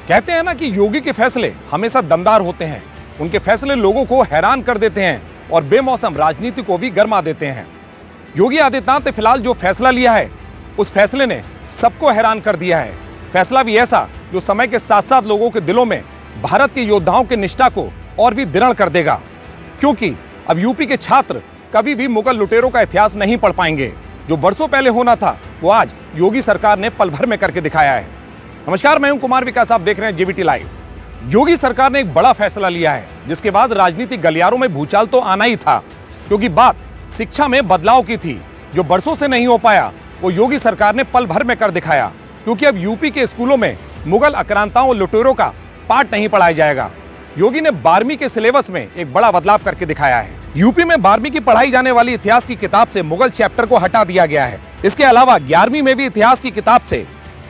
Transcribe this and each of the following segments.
कहते हैं ना कि योगी के फैसले हमेशा दमदार होते हैं। उनके फैसले लोगों को हैरान कर देते हैं और बेमौसम राजनीति को भी गरमा देते हैं। योगी आदित्यनाथ ने फिलहाल जो फैसला लिया है, उस फैसले ने सबको हैरान कर दिया है। फैसला भी ऐसा जो समय के साथ साथ लोगों के दिलों में भारत के योद्धाओं की निष्ठा को और भी दृढ़ कर देगा, क्योंकि अब यूपी के छात्र कभी भी मुगल लुटेरों का इतिहास नहीं पढ़ पाएंगे। जो वर्षों पहले होना था वो आज योगी सरकार ने पल भर में करके दिखाया है। नमस्कार, मैं हूं कुमार विकास, आप देख रहे हैं जेवीटी लाइव। योगी सरकार ने एक बड़ा फैसला लिया है, जिसके बाद राजनीतिक गलियारों में भूचाल तो आना ही था, क्योंकि बात शिक्षा में बदलाव की थी। जो बरसों से नहीं हो पाया वो योगी सरकार ने पल भर में कर दिखाया, क्योंकि अब यूपी के स्कूलों में मुगल आक्रांताओं और लुटेरों का पाठ नहीं पढ़ाया जाएगा। योगी ने 12वीं के सिलेबस में एक बड़ा बदलाव करके दिखाया है। यूपी में 12वीं की पढ़ाई जाने वाली इतिहास की किताब से मुगल चैप्टर को हटा दिया गया है। इसके अलावा 11वीं में भी इतिहास की किताब से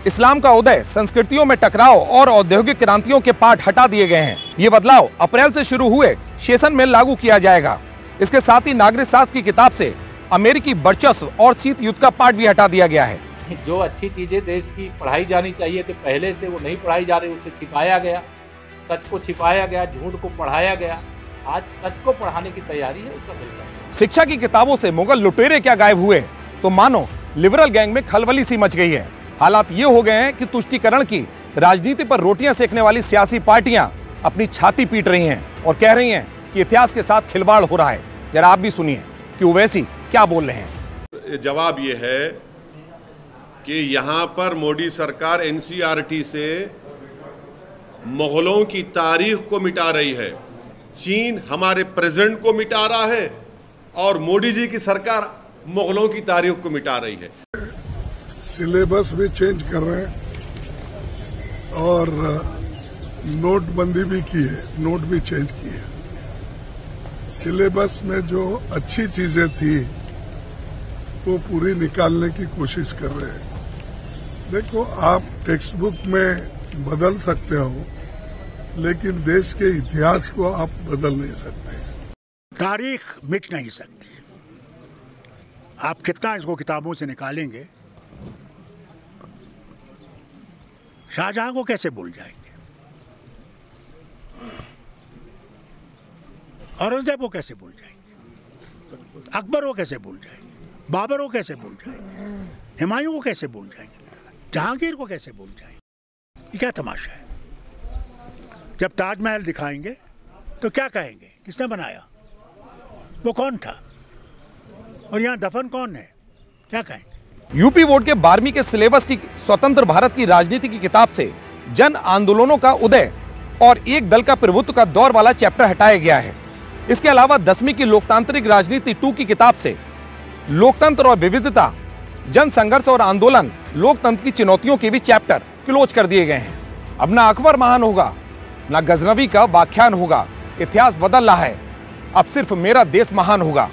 इस्लाम का उदय, संस्कृतियों में टकराव और औद्योगिक क्रांतियों के पाठ हटा दिए गए हैं। ये बदलाव अप्रैल से शुरू हुए सेशन में लागू किया जाएगा। इसके साथ ही नागरिक शास्त्र की किताब से अमेरिकी वर्चस्व और शीत युद्ध का पाठ भी हटा दिया गया है। जो अच्छी चीजें देश की पढ़ाई जानी चाहिए थी, पहले से वो नहीं पढ़ाई जा रही, उसे छिपाया गया, सच को छिपाया गया, झूठ को पढ़ाया गया। आज सच को पढ़ाने की तैयारी है उसका बिल्कुल। शिक्षा की किताबों से मुगल लुटेरे क्या गायब हुए, तो मानो लिबरल गैंग में खलबली सी मच गई है। हालात ये हो गए हैं कि तुष्टीकरण की राजनीति पर रोटियां सेकने वाली सियासी पार्टियां अपनी छाती पीट रही हैं और कह रही हैं कि इतिहास के साथ खिलवाड़ हो रहा है। जरा आप भी सुनिए कि ओवैसी क्या बोल रहे हैं। जवाब ये है कि यहाँ पर मोदी सरकार एनसीईआरटी से मुगलों की तारीख को मिटा रही है। चीन हमारे प्रेजेंट को मिटा रहा है और मोदी जी की सरकार मुगलों की तारीख को मिटा रही है। सिलेबस भी चेंज कर रहे हैं और नोटबंदी भी की है, नोट भी चेंज किए है। सिलेबस में जो अच्छी चीजें थी वो पूरी निकालने की कोशिश कर रहे हैं। देखो, आप टेक्स्ट बुक में बदल सकते हो, लेकिन देश के इतिहास को आप बदल नहीं सकते। तारीख मिट नहीं सकती। आप कितना इसको किताबों से निकालेंगे, शाहजहां को कैसे भूल जाएंगे, औरंगजेब को कैसे भूल जाएंगे, अकबर को कैसे भूल जाएंगे, बाबर को कैसे भूल जाएंगे, हुमायूं को कैसे भूल जाएंगे, जहांगीर को कैसे भूल जाएंगे। ये क्या तमाशा है। जब ताजमहल दिखाएंगे तो क्या कहेंगे, किसने बनाया, वो कौन था, और यहाँ दफन कौन है, क्या कहेंगे। यूपी बोर्ड के 12वीं के सिलेबस की स्वतंत्र भारत की राजनीति की किताब से जन आंदोलनों का उदय और एक दल का प्रभुत्व का दौर वाला चैप्टर हटाया गया है। इसके अलावा 10वीं की लोकतांत्रिक राजनीति 2 की किताब से लोकतंत्र और विविधता, जन संघर्ष और आंदोलन, लोकतंत्र की चुनौतियों के भी चैप्टर क्लोज कर दिए गए हैं। अब ना अकबर महान होगा, ना गजनवी का व्याख्यान होगा। इतिहास बदल रहा है। अब सिर्फ मेरा देश महान होगा,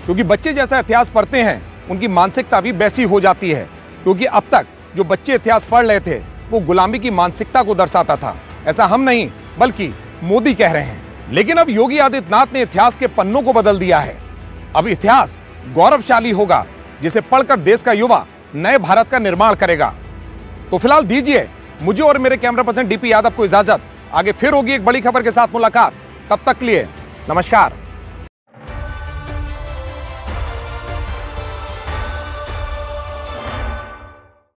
क्योंकि बच्चे जैसा इतिहास पढ़ते हैं उनकी मानसिकता भी वैसी हो जाती है। क्योंकि अब तक जो बच्चे इतिहास पढ़ रहे थे वो गुलामी की मानसिकता को दर्शाता था। ऐसा हम नहीं बल्कि मोदी कह रहे हैं। लेकिन अब योगी आदित्यनाथ ने इतिहास के पन्नों को बदल दिया है। अब इतिहास गौरवशाली होगा, जिसे पढ़कर देश का युवा नए भारत का निर्माण करेगा। तो फिलहाल दीजिए मुझे और मेरे कैमरा पर्सन डीपी यादव को इजाजत। आगे फिर होगी एक बड़ी खबर के साथ मुलाकात। तब तक के लिए नमस्कार।